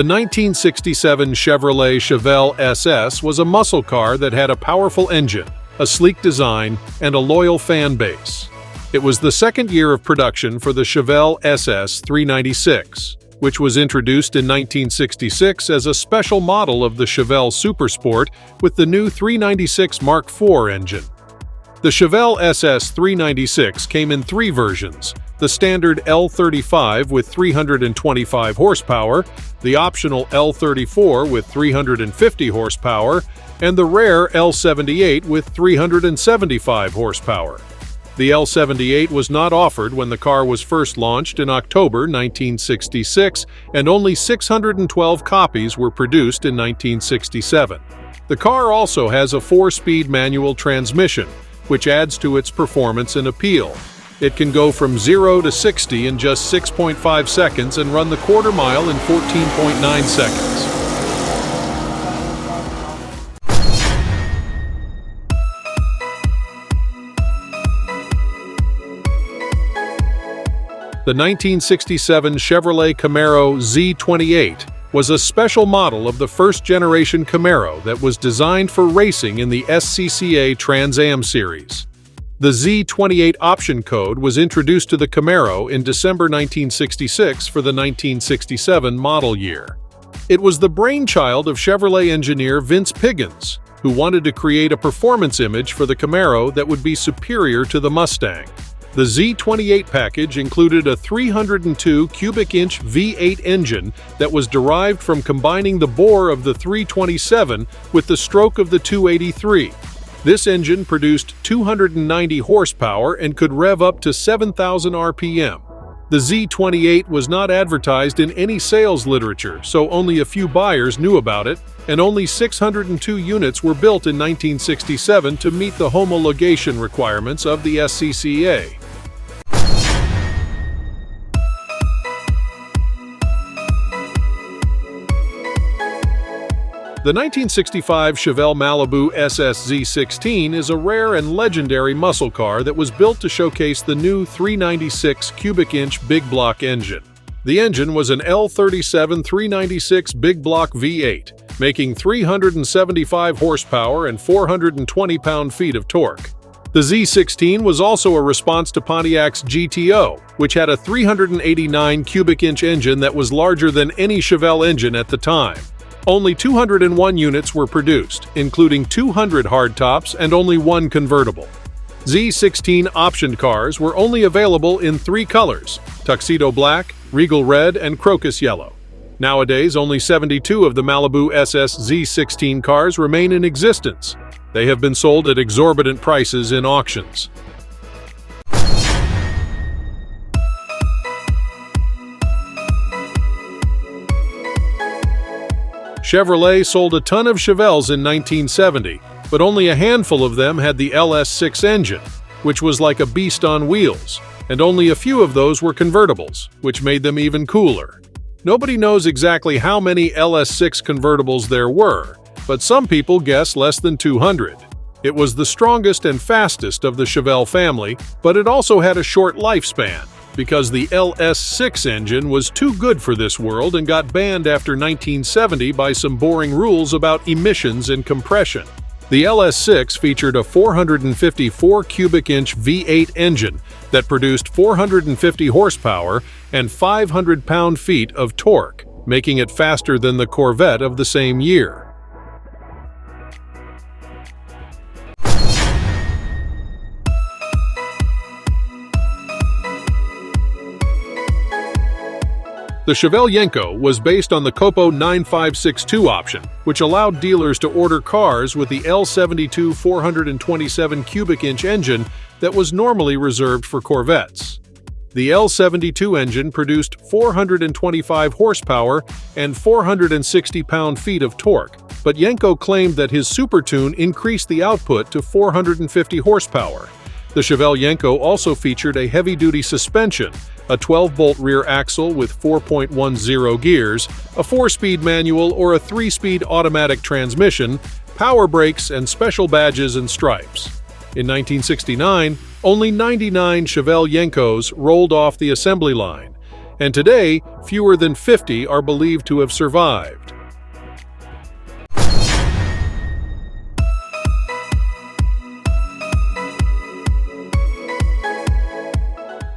The 1967 Chevrolet CHEVELLE SS was a muscle car that had a powerful engine, a sleek design, and a loyal fan base. It was the second year of production for the CHEVELLE SS 396, which was introduced in 1966 as a special model of the Chevelle Supersport with the new 396 Mark IV engine. The CHEVELLE SS 396 came in three versions: the standard L35 with 325 horsepower, the optional L34 with 350 horsepower, and the rare L78 with 375 horsepower. The L78 was not offered when the car was first launched in October 1966, and only 612 copies were produced in 1967. The car also has a 4-speed manual transmission, which adds to its performance and appeal. It can go from 0 to 60 in just 6.5 seconds and run the quarter mile in 14.9 seconds. The 1967 Chevrolet Camaro Z28 was a special model of the first-generation Camaro that was designed for racing in the SCCA Trans Am series. The Z28 option code was introduced to the Camaro in December 1966 for the 1967 model year. It was the brainchild of Chevrolet engineer Vince Piggins, who wanted to create a performance image for the Camaro that would be superior to the Mustang. The Z28 package included a 302 cubic inch V8 engine that was derived from combining the bore of the 327 with the stroke of the 283. This engine produced 290 horsepower and could rev up to 7,000 RPM. The Z28 was not advertised in any sales literature, so only a few buyers knew about it, and only 602 units were built in 1967 to meet the homologation requirements of the SCCA. The 1965 Chevelle Malibu SS Z16 is a rare and legendary muscle car that was built to showcase the new 396 cubic inch big block engine. The engine was an L37 396 big block V8, making 375 horsepower and 420 pound-feet of torque. The Z16 was also a response to Pontiac's GTO, which had a 389 cubic inch engine that was larger than any Chevelle engine at the time. Only 201 units were produced, including 200 hardtops and only one convertible. Z16 optioned cars were only available in three colors: tuxedo black, regal red, and crocus yellow. Nowadays, only 72 of the Malibu SS Z16 cars remain in existence. They have been sold at exorbitant prices in auctions. Chevrolet sold a ton of Chevelles in 1970, but only a handful of them had the LS6 engine, which was like a beast on wheels, and only a few of those were convertibles, which made them even cooler. Nobody knows exactly how many LS6 convertibles there were, but some people guess less than 200. It was the strongest and fastest of the Chevelle family, but it also had a short lifespan, because the LS6 engine was too good for this world and got banned after 1970 by some boring rules about emissions and compression. The LS6 featured a 454 cubic inch V8 engine that produced 450 horsepower and 500 pound-feet of torque, making it faster than the Corvette of the same year. The CHEVELLE Yenko was based on the COPO 9562 option, which allowed dealers to order cars with the L72 427 cubic inch engine that was normally reserved for Corvettes. The L72 engine produced 425 horsepower and 460 pound-feet of torque, but Yenko claimed that his Supertune increased the output to 450 horsepower. The CHEVELLE Yenko also featured a heavy-duty suspension, a 12-bolt rear axle with 4.10 gears, a 4-speed manual or a 3-speed automatic transmission, power brakes, and special badges and stripes. In 1969, only 99 CHEVELLE Yenkos rolled off the assembly line, and today fewer than 50 are believed to have survived.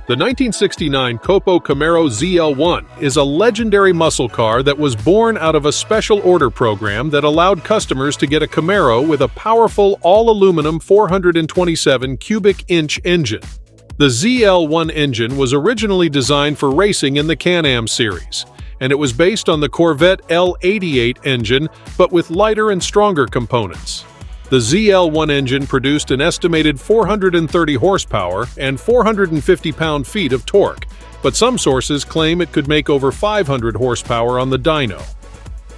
The 1969 COPO CAMARO ZL1 is a legendary muscle car that was born out of a special order program that allowed customers to get a Camaro with a powerful all-aluminum 427 cubic inch engine. The ZL1 engine was originally designed for racing in the Can-Am series, and it was based on the Corvette L88 engine but with lighter and stronger components. The ZL1 engine produced an estimated 430 horsepower and 450 pound-feet of torque, but some sources claim it could make over 500 horsepower on the dyno.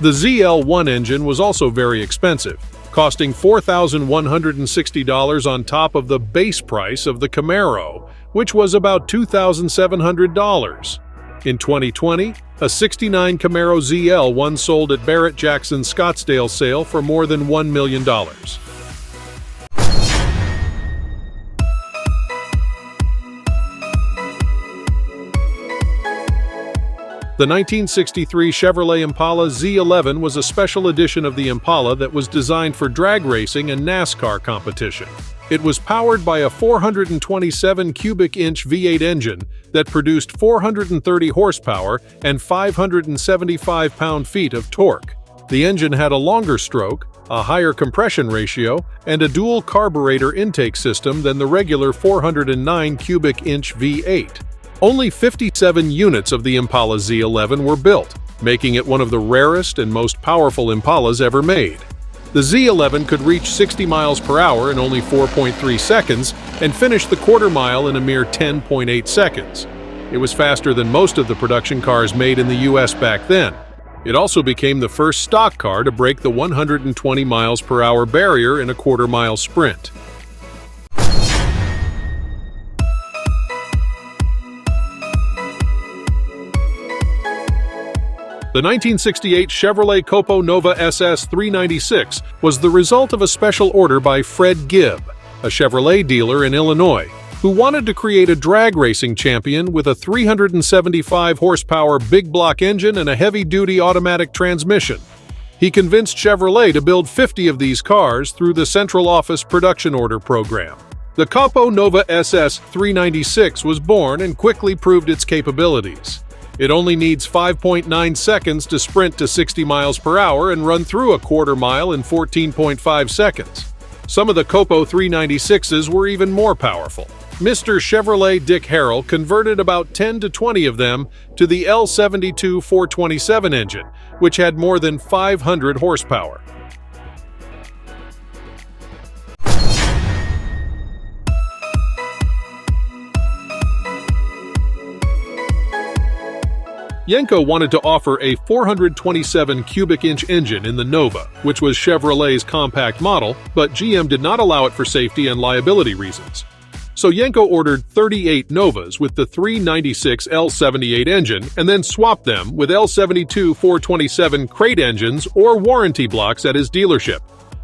The ZL1 engine was also very expensive, costing $4,160 on top of the base price of the Camaro, which was about $2,700. In 2020, a '69 Camaro ZL1 sold at Barrett-Jackson's Scottsdale sale for more than $1 million. The 1963 Chevrolet Impala Z11 was a special edition of the Impala that was designed for drag racing and NASCAR competition. It was powered by a 427 cubic inch V8 engine that produced 430 horsepower and 575 pound-feet of torque. The engine had a longer stroke, a higher compression ratio, and a dual carburetor intake system than the regular 409 cubic inch V8. Only 57 units of the Impala Z11 were built, making it one of the rarest and most powerful Impalas ever made. The Z11 could reach 60 miles per hour in only 4.3 seconds and finish the quarter mile in a mere 10.8 seconds. It was faster than most of the production cars made in the US back then. It also became the first stock car to break the 120 miles per hour barrier in a quarter-mile sprint. The 1968 Chevrolet COPO Nova SS 396 was the result of a special order by Fred Gibb, a Chevrolet dealer in Illinois, who wanted to create a drag racing champion with a 375 horsepower big block engine and a heavy-duty automatic transmission. He convinced Chevrolet to build 50 of these cars through the Central Office Production Order Program. The COPO Nova SS 396 was born and quickly proved its capabilities. It only needs 5.9 seconds to sprint to 60 miles per hour and run through a quarter mile in 14.5 seconds. Some of the COPO 396s were even more powerful. Mr. Chevrolet Dick Harrell converted about 10 to 20 of them to the L72 427 engine, which had more than 500 horsepower. Yenko wanted to offer a 427 cubic inch engine in the Nova, which was Chevrolet's compact model, but GM did not allow it for safety and liability reasons. So Yenko ordered 38 Novas with the 396 L78 engine and then swapped them with L72 427 crate engines or warranty blocks at his dealership.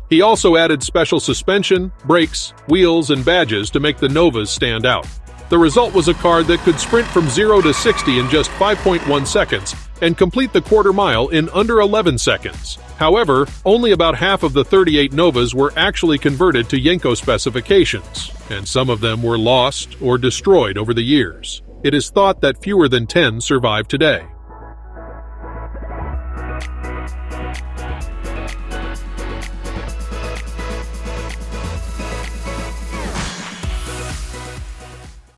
He also added special suspension, brakes, wheels, and badges to make the Novas stand out. The result was a car that could sprint from 0 to 60 in just 5.1 seconds and complete the quarter mile in under 11 seconds. However, only about half of the 38 Novas were actually converted to Yenko specifications, and some of them were lost or destroyed over the years. It is thought that fewer than 10 survive today.